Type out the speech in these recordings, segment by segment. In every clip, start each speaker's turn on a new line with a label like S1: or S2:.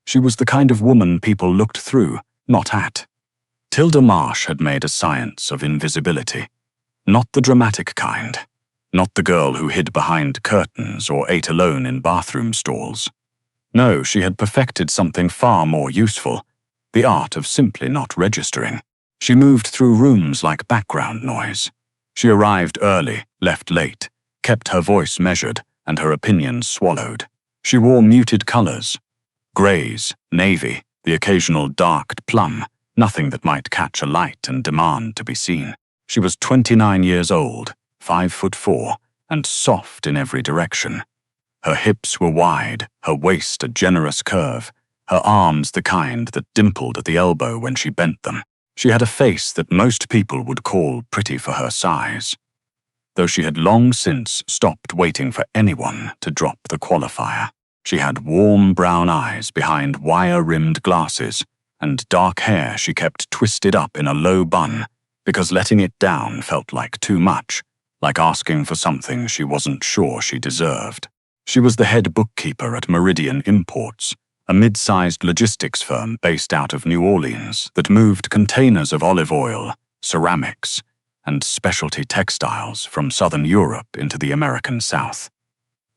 S1: She was the kind of woman people looked through, not at. Tilda Marsh had made a science of invisibility. Not the dramatic kind. Not the girl who hid behind curtains or ate alone in bathroom stalls. No, she had perfected something far more useful, the art of simply not registering. She moved through rooms like background noise. She arrived early, left late, kept her voice measured and her opinions swallowed. She wore muted colors. Grays, navy, the occasional dark plum, nothing that might catch a light and demand to be seen. She was 29 years old, 5'4", and soft in every direction. Her hips were wide, her waist a generous curve, her arms the kind that dimpled at the elbow when she bent them. She had a face that most people would call pretty for her size, though she had long since stopped waiting for anyone to drop the qualifier. She had warm brown eyes behind wire-rimmed glasses, and dark hair she kept twisted up in a low bun, because letting it down felt like too much, like asking for something she wasn't sure she deserved. She was the head bookkeeper at Meridian Imports, a mid-sized logistics firm based out of New Orleans that moved containers of olive oil, ceramics, and specialty textiles from Southern Europe into the American South.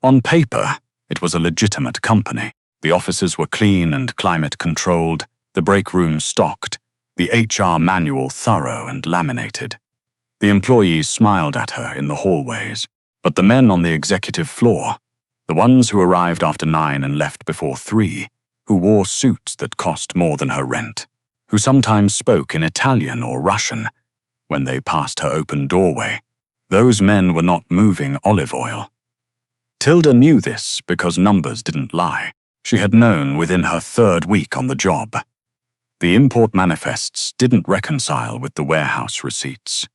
S1: On paper, it was a legitimate company. The offices were clean and climate-controlled, the break room stocked, the HR manual thorough and laminated. The employees smiled at her in the hallways, but the men on the executive floor, the ones who arrived after 9 and left before 3, who wore suits that cost more than her rent, who sometimes spoke in Italian or Russian when they passed her open doorway, those men were not moving olive oil. Tilda knew this because numbers didn't lie. She had known within her 3rd week on the job. The import manifests didn't reconcile with the warehouse receipts.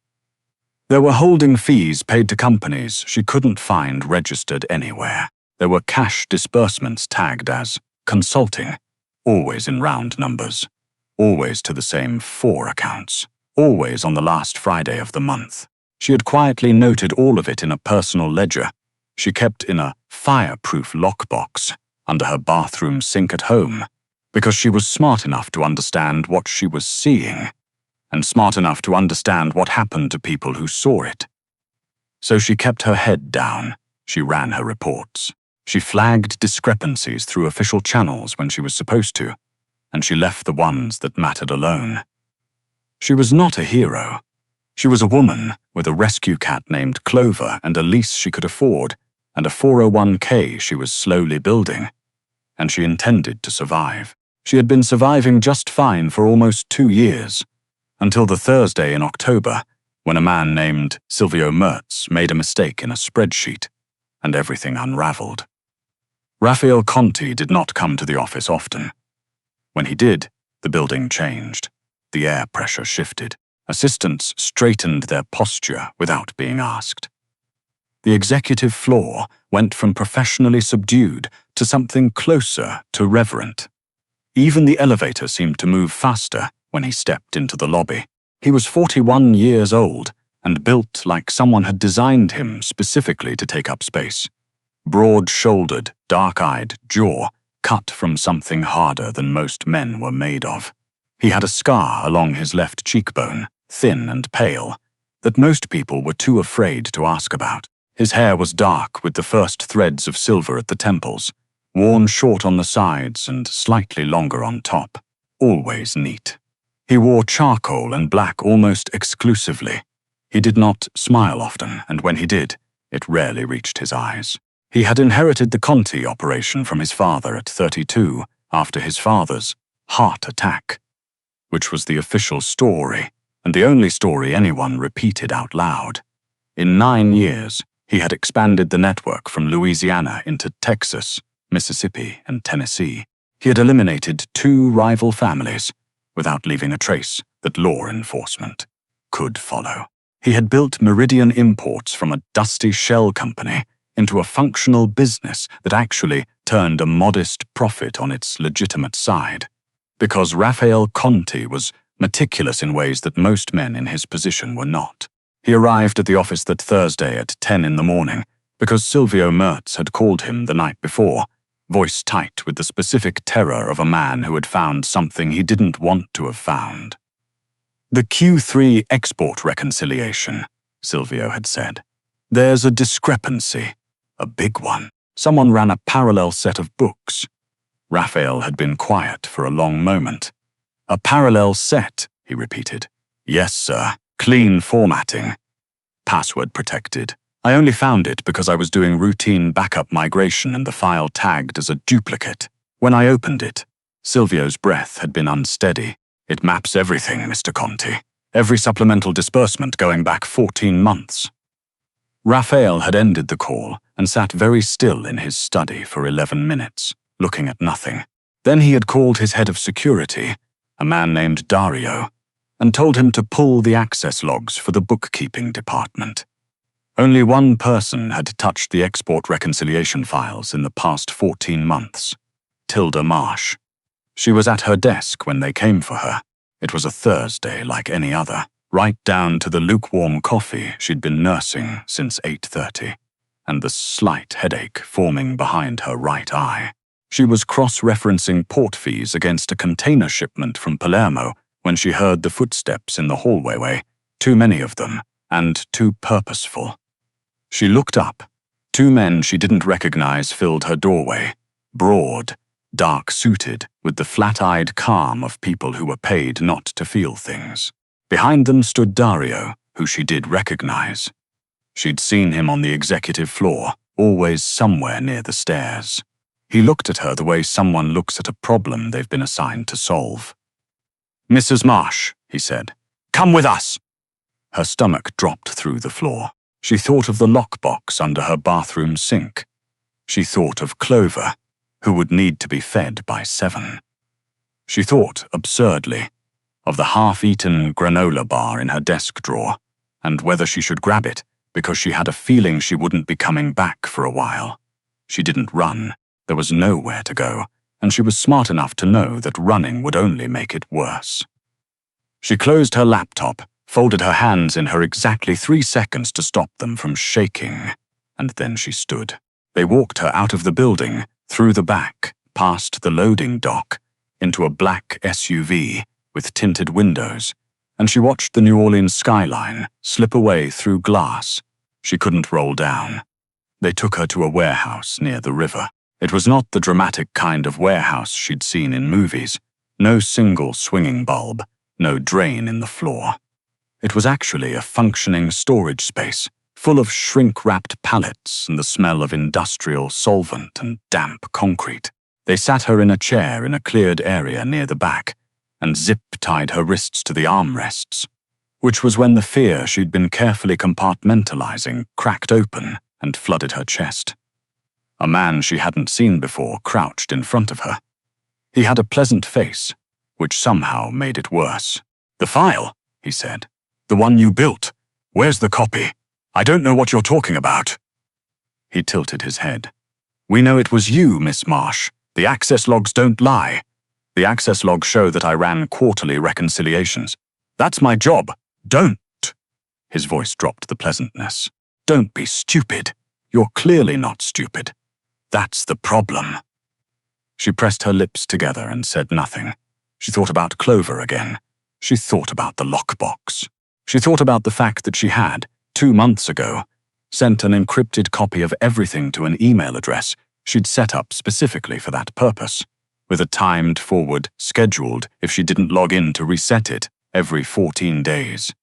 S1: There were holding fees paid to companies she couldn't find registered anywhere. There were cash disbursements tagged as consulting, always in round numbers, always to the same 4 accounts, always on the last Friday of the month. She had quietly noted all of it in a personal ledger she kept in a fireproof lockbox under her bathroom sink at home, because she was smart enough to understand what she was seeing, and smart enough to understand what happened to people who saw it. So she kept her head down. She ran her reports. She flagged discrepancies through official channels when she was supposed to, and she left the ones that mattered alone. She was not a hero. She was a woman with a rescue cat named Clover and a lease she could afford, and a 401k she was slowly building, and she intended to survive. She had been surviving just fine for almost 2 years, until the Thursday in October, when a man named Silvio Mertz made a mistake in a spreadsheet, and everything unraveled. Raphael Conti did not come to the office often. When he did, the building changed. The air pressure shifted. Assistants straightened their posture without being asked. The executive floor went from professionally subdued to something closer to reverent. Even the elevator seemed to move faster when he stepped into the lobby. He was 41 years old and built like someone had designed him specifically to take up space. Broad-shouldered, dark-eyed jaw cut from something harder than most men were made of. He had a scar along his left cheekbone, thin and pale, that most people were too afraid to ask about. His hair was dark with the first threads of silver at the temples, worn short on the sides and slightly longer on top, always neat. He wore charcoal and black almost exclusively. He did not smile often, and when he did, it rarely reached his eyes. He had inherited the Conti operation from his father at 32 after his father's heart attack, which was the official story and the only story anyone repeated out loud. In 9 years, he had expanded the network from Louisiana into Texas, Mississippi, and Tennessee. He had eliminated 2 rival families without leaving a trace that law enforcement could follow. He had built Meridian Imports from a dusty shell company into a functional business that actually turned a modest profit on its legitimate side, because Raphael Conti was meticulous in ways that most men in his position were not. He arrived at the office that Thursday at 10 in the morning because Silvio Mertz had called him the night before, voice tight with the specific terror of a man who had found something he didn't want to have found. "The Q3 export reconciliation," Silvio had said. "There's a discrepancy, a big one. Someone ran a parallel set of books." Raphael had been quiet for a long moment. "A parallel set," he repeated. "Yes, sir. Clean formatting. Password protected. I only found it because I was doing routine backup migration and the file tagged as a duplicate. When I opened it, Silvio's breath had been unsteady. It maps everything, Mr. Conti. Every supplemental disbursement going back 14 months. Raphael had ended the call and sat very still in his study for 11 minutes, looking at nothing. Then he had called his head of security, a man named Dario, and told him to pull the access logs for the bookkeeping department. Only one person had touched the export reconciliation files in the past 14 months, Tilda Marsh. She was at her desk when they came for her. It was a Thursday like any other, right down to the lukewarm coffee she'd been nursing since 8:30, and the slight headache forming behind her right eye. She was cross-referencing port fees against a container shipment from Palermo when she heard the footsteps in the hallway, too many of them, and too purposeful. She looked up. Two men she didn't recognize filled her doorway, broad, dark-suited, with the flat-eyed calm of people who were paid not to feel things. Behind them stood Dario, who she did recognize. She'd seen him on the executive floor, always somewhere near the stairs. He looked at her the way someone looks at a problem they've been assigned to solve. "Mrs. Marsh," he said, "come with us." Her stomach dropped through the floor. She thought of the lockbox under her bathroom sink. She thought of Clover, who would need to be fed by 7. She thought, absurdly, of the half-eaten granola bar in her desk drawer, and whether she should grab it because she had a feeling she wouldn't be coming back for a while. She didn't run. There was nowhere to go, and she was smart enough to know that running would only make it worse. She closed her laptop, folded her hands in her exactly 3 seconds to stop them from shaking, and then she stood. They walked her out of the building, through the back, past the loading dock, into a black SUV with tinted windows, and she watched the New Orleans skyline slip away through glass. She couldn't roll down. They took her to a warehouse near the river. It was not the dramatic kind of warehouse she'd seen in movies. No single swinging bulb, no drain in the floor. It was actually a functioning storage space, full of shrink-wrapped pallets and the smell of industrial solvent and damp concrete. They sat her in a chair in a cleared area near the back and zip-tied her wrists to the armrests, which was when the fear she'd been carefully compartmentalizing cracked open and flooded her chest. A man she hadn't seen before crouched in front of her. He had a pleasant face, which somehow made it worse. "The file," he said. "The one you built. Where's the copy? I don't know what you're talking about." He tilted his head. "We know it was you, Miss Marsh. The access logs don't lie. The access logs show that I ran quarterly reconciliations. That's my job. Don't." His voice dropped the pleasantness. "Don't be stupid. You're clearly not stupid. That's the problem." She pressed her lips together and said nothing. She thought about Clover again. She thought about the lockbox. She thought about the fact that she had, 2 months ago, sent an encrypted copy of everything to an email address she'd set up specifically for that purpose, with a timed forward scheduled if she didn't log in to reset it every 14 days.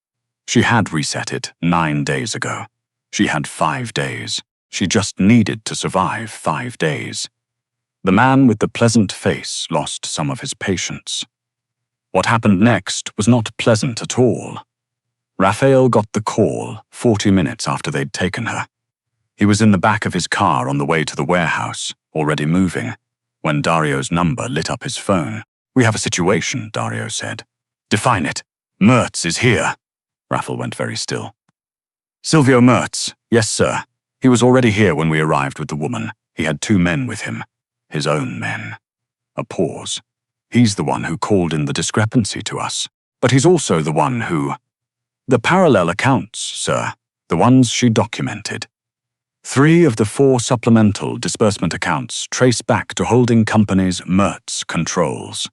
S1: She had reset it 9 days ago. She had 5 days. She just needed to survive 5 days. The man with the pleasant face lost some of his patience. What happened next was not pleasant at all. Raphael got the call 40 minutes after they'd taken her. He was in the back of his car on the way to the warehouse, already moving, when Dario's number lit up his phone. "We have a situation," Dario said. "Define it." "Mertz is here." Raphael went very still. "Silvio Mertz. Yes, sir. He was already here when we arrived with the woman. He had 2 men with him. His own men." A pause. "He's the one who called in the discrepancy to us. But he's also the one who—" "The parallel accounts, sir. The ones she documented." 3 of the 4 supplemental disbursement accounts trace back to holding company's Mertz controls.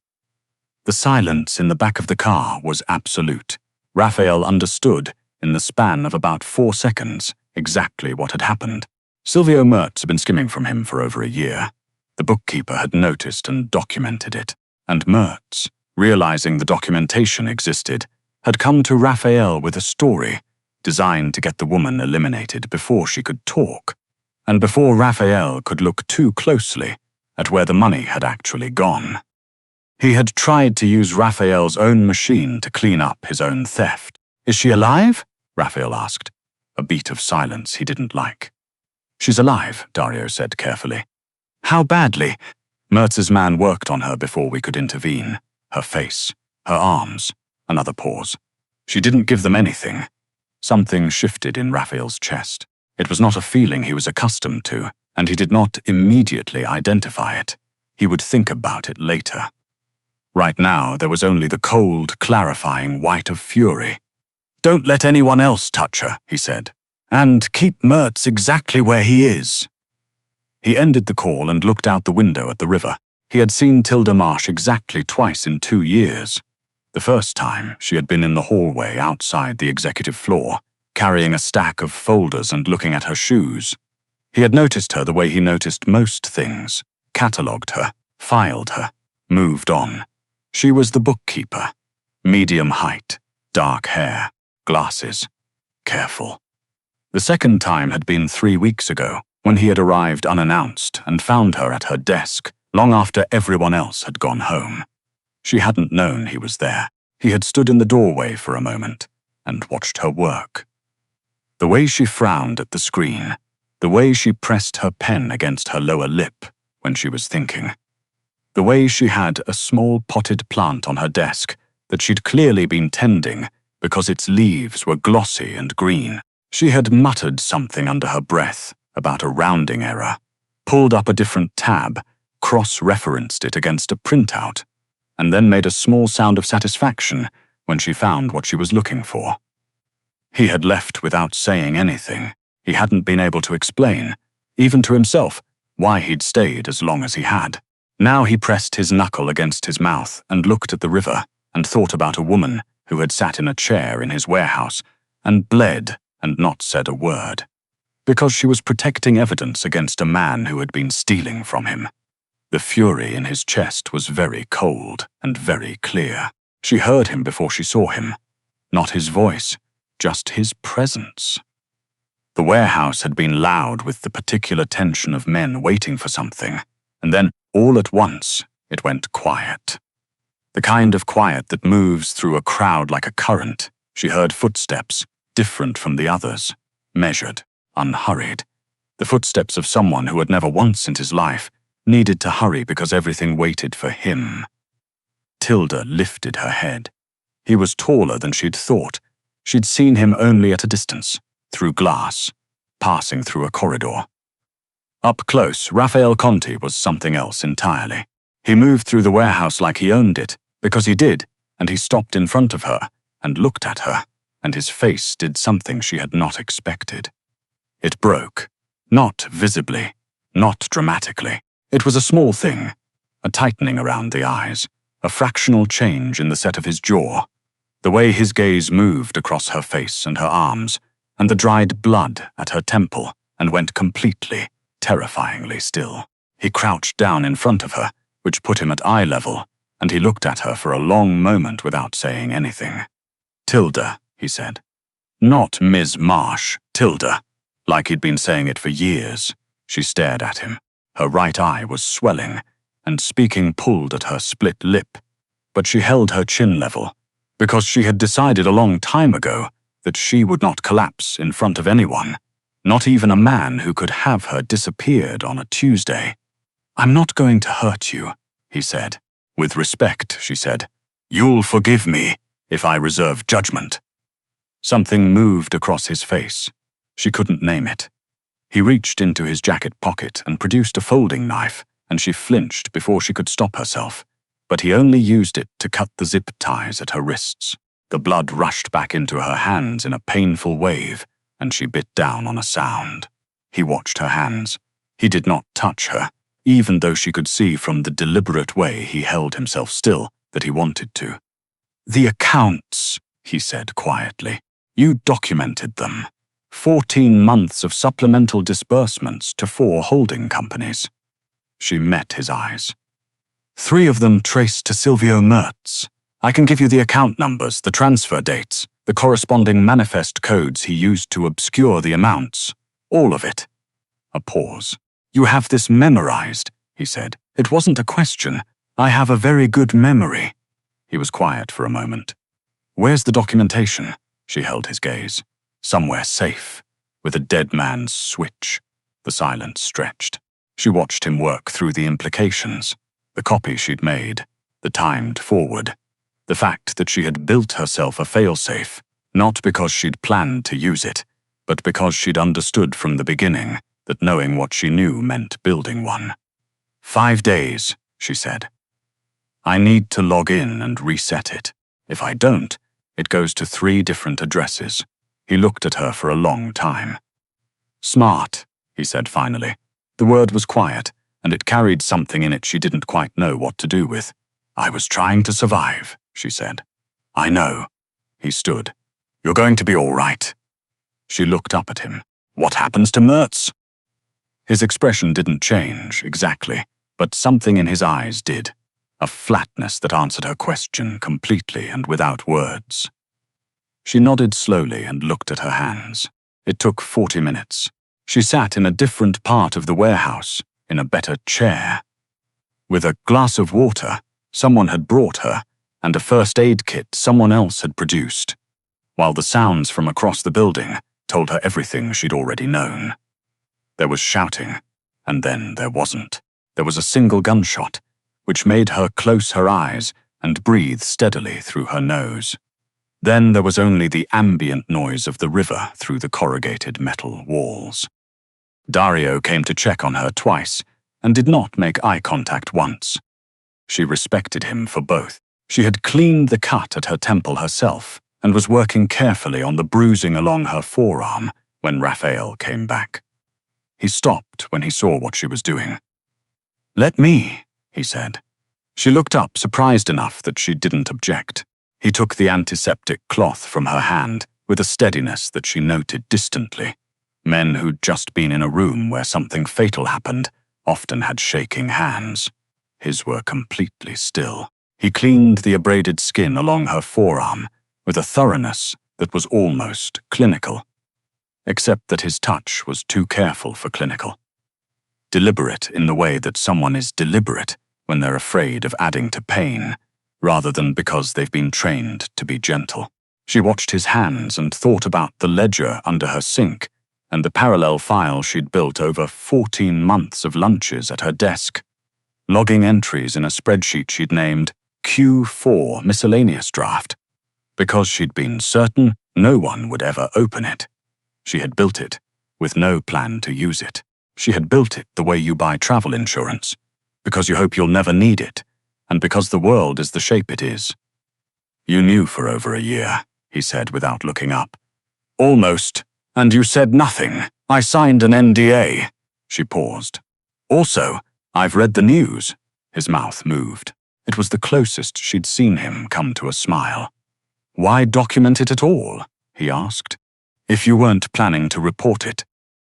S1: The silence in the back of the car was absolute. Raphael understood, in the span of about 4 seconds, exactly what had happened. Silvio Mertz had been skimming from him for over a year. The bookkeeper had noticed and documented it, and Mertz, realizing the documentation existed, had come to Raphael with a story designed to get the woman eliminated before she could talk, and before Raphael could look too closely at where the money had actually gone. He had tried to use Raphael's own machine to clean up his own theft. "Is she alive?" Raphael asked, a beat of silence he didn't like. "She's alive," Dario said carefully. "How badly?" Mertz's man worked on her before we could intervene. Her face, her arms, another pause. "She didn't give them anything." Something shifted in Raphael's chest. It was not a feeling he was accustomed to, and he did not immediately identify it. He would think about it later. Right now, there was only the cold, clarifying white of fury. "Don't let anyone else touch her," he said. "And keep Mertz exactly where he is." He ended the call and looked out the window at the river. He had seen Tilda Marsh exactly twice in 2 years. The first time, she had been in the hallway outside the executive floor, carrying a stack of folders and looking at her shoes. He had noticed her the way he noticed most things, catalogued her, filed her, moved on. She was the bookkeeper. Medium height, dark hair, glasses, careful. The second time had been 3 weeks ago, when he had arrived unannounced and found her at her desk, long after everyone else had gone home. She hadn't known he was there. He had stood in the doorway for a moment and watched her work. The way she frowned at the screen, the way she pressed her pen against her lower lip when she was thinking, the way she had a small potted plant on her desk that she'd clearly been tending because its leaves were glossy and green. She had muttered something under her breath about a rounding error, pulled up a different tab, cross-referenced it against a printout, and then made a small sound of satisfaction when she found what she was looking for. He had left without saying anything. He hadn't been able to explain, even to himself, why he'd stayed as long as he had. Now he pressed his knuckle against his mouth and looked at the river and thought about a woman who had sat in a chair in his warehouse and bled and not said a word, because she was protecting evidence against a man who had been stealing from him. The fury in his chest was very cold and very clear. She heard him before she saw him. Not his voice, just his presence. The warehouse had been loud with the particular tension of men waiting for something, and then, all at once, it went quiet. The kind of quiet that moves through a crowd like a current. She heard footsteps, different from the others, measured, unhurried. The footsteps of someone who had never once in his life needed to hurry because everything waited for him. Tilda lifted her head. He was taller than she'd thought. She'd seen him only at a distance, through glass, passing through a corridor. Up close, Raphael Conti was something else entirely. He moved through the warehouse like he owned it, because he did, and he stopped in front of her and looked at her, and his face did something she had not expected. It broke, not visibly, not dramatically. It was a small thing, a tightening around the eyes, a fractional change in the set of his jaw, the way his gaze moved across her face and her arms, and the dried blood at her temple, and went completely, terrifyingly still. He crouched down in front of her, which put him at eye level, and he looked at her for a long moment without saying anything. "Tilda," he said. Not Ms. Marsh, Tilda, like he'd been saying it for years. She stared at him. Her right eye was swelling, and speaking pulled at her split lip. But she held her chin level, because she had decided a long time ago that she would not collapse in front of anyone, not even a man who could have her disappeared on a Tuesday. "I'm not going to hurt you," he said. "With respect," she said. "You'll forgive me if I reserve judgment." Something moved across his face. She couldn't name it. He reached into his jacket pocket and produced a folding knife, and she flinched before she could stop herself. But he only used it to cut the zip ties at her wrists. The blood rushed back into her hands in a painful wave, and she bit down on a sound. He watched her hands. He did not touch her, even though she could see from the deliberate way he held himself still that he wanted to. "The accounts," he said quietly. "You documented them. 14 months of supplemental disbursements to 4 holding companies." She met his eyes. "3 of them traced to Silvio Mertz. I can give you the account numbers, the transfer dates, the corresponding manifest codes he used to obscure the amounts. All of it." A pause. "You have this memorized," he said. "It wasn't a question. I have a very good memory." He was quiet for a moment. "Where's the documentation?" She held his gaze. "Somewhere safe, with a dead man's switch." The silence stretched. She watched him work through the implications, the copy she'd made, the timed forward, the fact that she had built herself a failsafe, not because she'd planned to use it, but because she'd understood from the beginning that knowing what she knew meant building one. 5 days, she said. "I need to log in and reset it. If I don't, it goes to 3 different addresses." He looked at her for a long time. "Smart," he said finally. The word was quiet, and it carried something in it she didn't quite know what to do with. "I was trying to survive," she said. "I know." He stood. "You're going to be all right." She looked up at him. "What happens to Mertz?" His expression didn't change, exactly, but something in his eyes did. A flatness that answered her question completely and without words. She nodded slowly and looked at her hands. It took 40 minutes. She sat in a different part of the warehouse, in a better chair. With a glass of water someone had brought her, and a first aid kit someone else had produced, while the sounds from across the building told her everything she'd already known. There was shouting, and then there wasn't. There was a single gunshot, which made her close her eyes and breathe steadily through her nose. Then there was only the ambient noise of the river through the corrugated metal walls. Dario came to check on her twice, and did not make eye contact once. She respected him for both. She had cleaned the cut at her temple herself, and was working carefully on the bruising along her forearm when Raphael came back. He stopped when he saw what she was doing. "Let me," he said. She looked up, surprised enough that she didn't object. He took the antiseptic cloth from her hand with a steadiness that she noted distantly. Men who'd just been in a room where something fatal happened often had shaking hands. His were completely still. He cleaned the abraded skin along her forearm with a thoroughness that was almost clinical, except that his touch was too careful for clinical. Deliberate in the way that someone is deliberate when they're afraid of adding to pain, rather than because they've been trained to be gentle. She watched his hands and thought about the ledger under her sink and the parallel file she'd built over 14 months of lunches at her desk, logging entries in a spreadsheet she'd named Q4 Miscellaneous Draft, because she'd been certain no one would ever open it. She had built it with no plan to use it. She had built it the way you buy travel insurance, because you hope you'll never need it, and because the world is the shape it is. "You knew for over a year," he said without looking up. "Almost, and you said nothing. I signed an NDA." She paused. "Also, I've read the news." His mouth moved. It was the closest she'd seen him come to a smile. "Why document it at all?" he asked. "If you weren't planning to report it."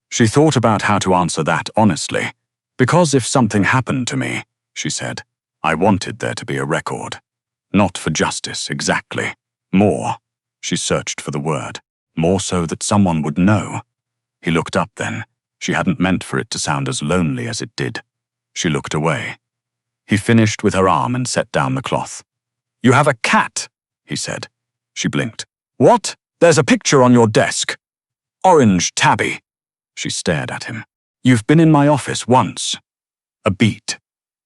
S1: She thought about how to answer that honestly. "Because if something happened to me," she said, "I wanted there to be a record. Not for justice, exactly. More." She searched for the word. "More so that someone would know." He looked up then. She hadn't meant for it to sound as lonely as it did. She looked away. He finished with her arm and set down the cloth. "You have a cat," he said. She blinked. "What? There's a picture on your desk. Orange tabby." She stared at him. "You've been in my office once." A beat.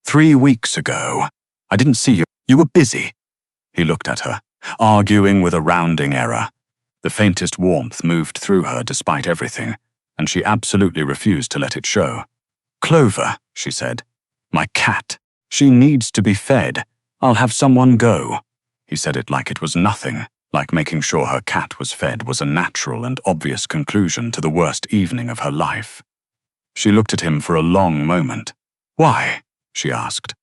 S1: 3 weeks ago. I didn't see you. You were busy." He looked at her, arguing with a rounding error. The faintest warmth moved through her despite everything, and she absolutely refused to let it show. "Clover," she said. "My cat. She needs to be fed. I'll have someone go." He said it like it was nothing, like making sure her cat was fed was a natural and obvious conclusion to the worst evening of her life. She looked at him for a long moment. "Why?" she asked.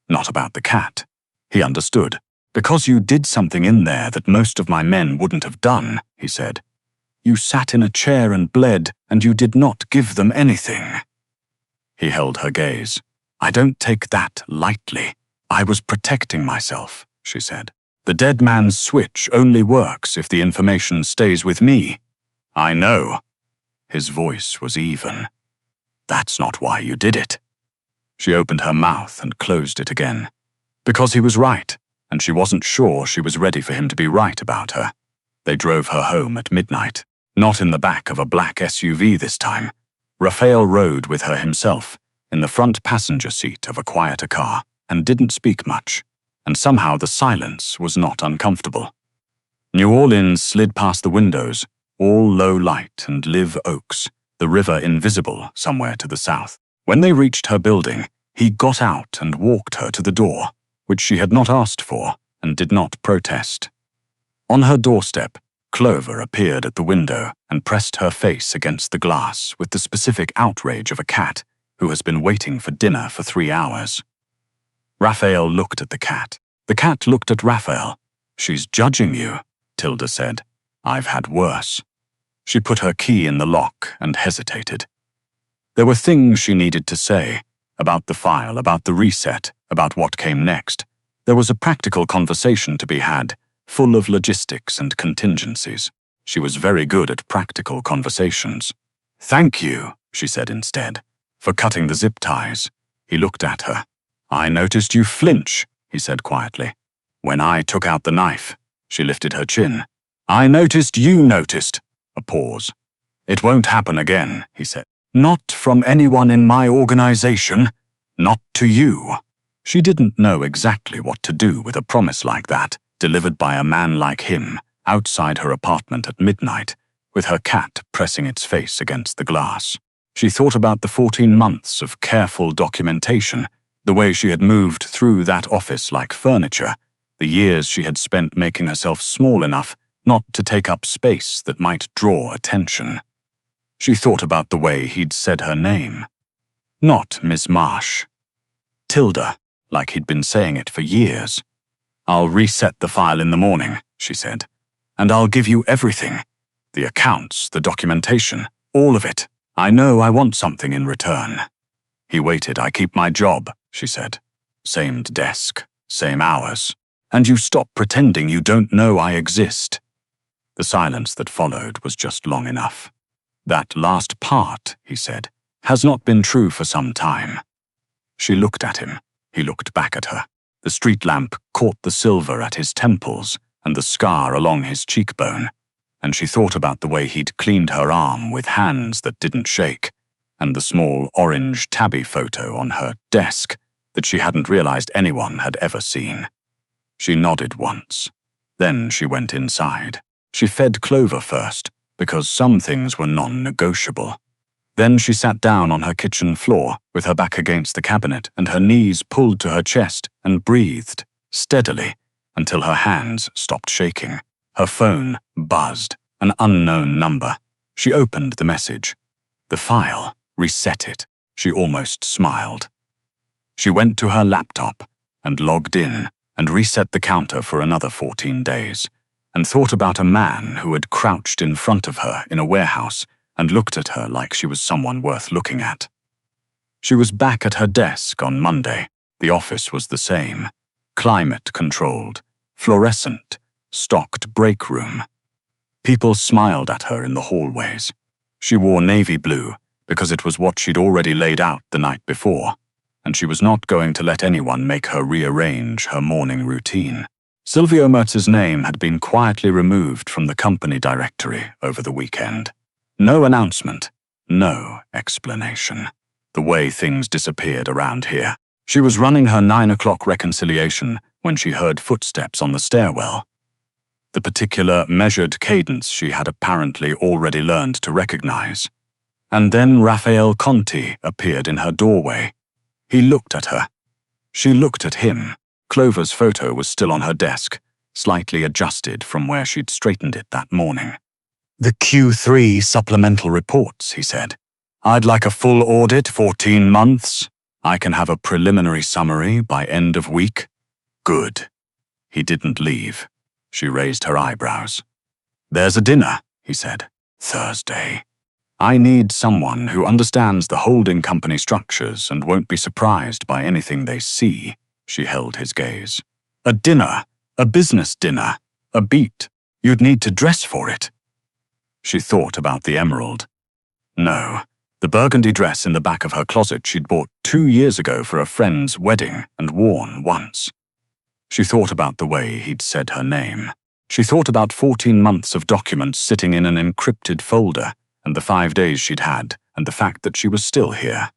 S1: "Not about the cat." He understood. "Because you did something in there that most of my men wouldn't have done," he said. "You sat in a chair and bled, and you did not give them anything." He held her gaze. "I don't take that lightly. I was protecting myself," she said. "The dead man's switch only works if the information stays with me." "I know." His voice was even. "That's not why you did it." She opened her mouth and closed it again. Because he was right, and she wasn't sure she was ready for him to be right about her. They drove her home at midnight, not in the back of a black SUV this time. Raphael rode with her himself, in the front passenger seat of a quieter car, and didn't speak much, and somehow the silence was not uncomfortable. New Orleans slid past the windows, all low light and live oaks, the river invisible somewhere to the south. When they reached her building, he got out and walked her to the door, which she had not asked for and did not protest. On her doorstep, Clover appeared at the window and pressed her face against the glass with the specific outrage of a cat who has been waiting for dinner for 3 hours. Raphael looked at the cat. The cat looked at Raphael. "She's judging you," Tilda said. "I've had worse." She put her key in the lock and hesitated. There were things she needed to say, about the file, about the reset, about what came next. There was a practical conversation to be had, full of logistics and contingencies. She was very good at practical conversations. "Thank you," she said instead, "for cutting the zip ties." He looked at her. "I noticed you flinch," he said quietly. "When I took out the knife." She lifted her chin. "I noticed you noticed." A pause. "It won't happen again," he said. "Not from anyone in my organization. Not to you." She didn't know exactly what to do with a promise like that, delivered by a man like him, outside her apartment at midnight, with her cat pressing its face against the glass. She thought about the 14 months of careful documentation, the way she had moved through that office like furniture, the years she had spent making herself small enough not to take up space that might draw attention. She thought about the way he'd said her name. Not Miss Marsh. Tilda, like he'd been saying it for years. "I'll reset the file in the morning," she said. "And I'll give you everything. The accounts, the documentation, all of it. I know I want something in return." He waited. "I keep my job," she said. "Same desk, same hours. And you stop pretending you don't know I exist." The silence that followed was just long enough. "That last part," he said, "has not been true for some time." She looked at him. He looked back at her. The street lamp caught the silver at his temples and the scar along his cheekbone, and she thought about the way he'd cleaned her arm with hands that didn't shake, and the small orange tabby photo on her desk that she hadn't realized anyone had ever seen. She nodded once. Then she went inside. She fed Clover first, because some things were non-negotiable. Then she sat down on her kitchen floor with her back against the cabinet and her knees pulled to her chest and breathed, steadily, until her hands stopped shaking. Her phone buzzed, an unknown number. She opened the message. The file, reset it. She almost smiled. She went to her laptop and logged in and reset the counter for another 14 days, and thought about a man who had crouched in front of her in a warehouse and looked at her like she was someone worth looking at. She was back at her desk on Monday. The office was the same. Climate-controlled, fluorescent, stocked break room. People smiled at her in the hallways. She wore navy blue because it was what she'd already laid out the night before, and she was not going to let anyone make her rearrange her morning routine. Silvio Mertz's name had been quietly removed from the company directory over the weekend. No announcement, no explanation. The way things disappeared around here. She was running her 9 o'clock reconciliation when she heard footsteps on the stairwell. The particular measured cadence she had apparently already learned to recognize. And then Raphael Conti appeared in her doorway. He looked at her. She looked at him. Clover's photo was still on her desk, slightly adjusted from where she'd straightened it that morning. "The Q3 supplemental reports," he said. I'd like a full audit, 14 months. I can have a preliminary summary by end of week. Good. He didn't leave. She raised her eyebrows. There's a dinner, he said. Thursday. I need someone who understands the holding company structures and won't be surprised by anything they see. She held his gaze. A dinner, a business dinner, a beat. You'd need to dress for it. She thought about the emerald. No, the burgundy dress in the back of her closet she'd bought 2 years ago for a friend's wedding and worn once. She thought about the way he'd said her name. She thought about 14 months of documents sitting in an encrypted folder, and the 5 days she'd had, and the fact that she was still here.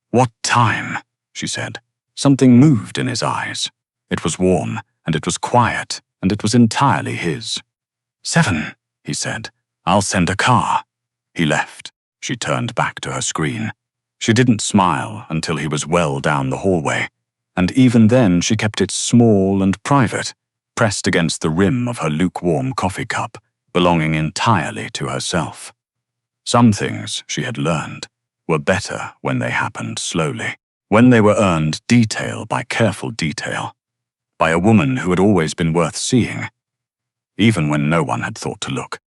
S1: What time? She said. Something moved in his eyes. It was warm, and it was quiet, and it was entirely his. 7, he said. I'll send a car. He left. She turned back to her screen. She didn't smile until he was well down the hallway, and even then she kept it small and private, pressed against the rim of her lukewarm coffee cup, belonging entirely to herself. Some things, she had learned, were better when they happened slowly, when they were earned detail by careful detail, by a woman who had always been worth seeing, even when no one had thought to look.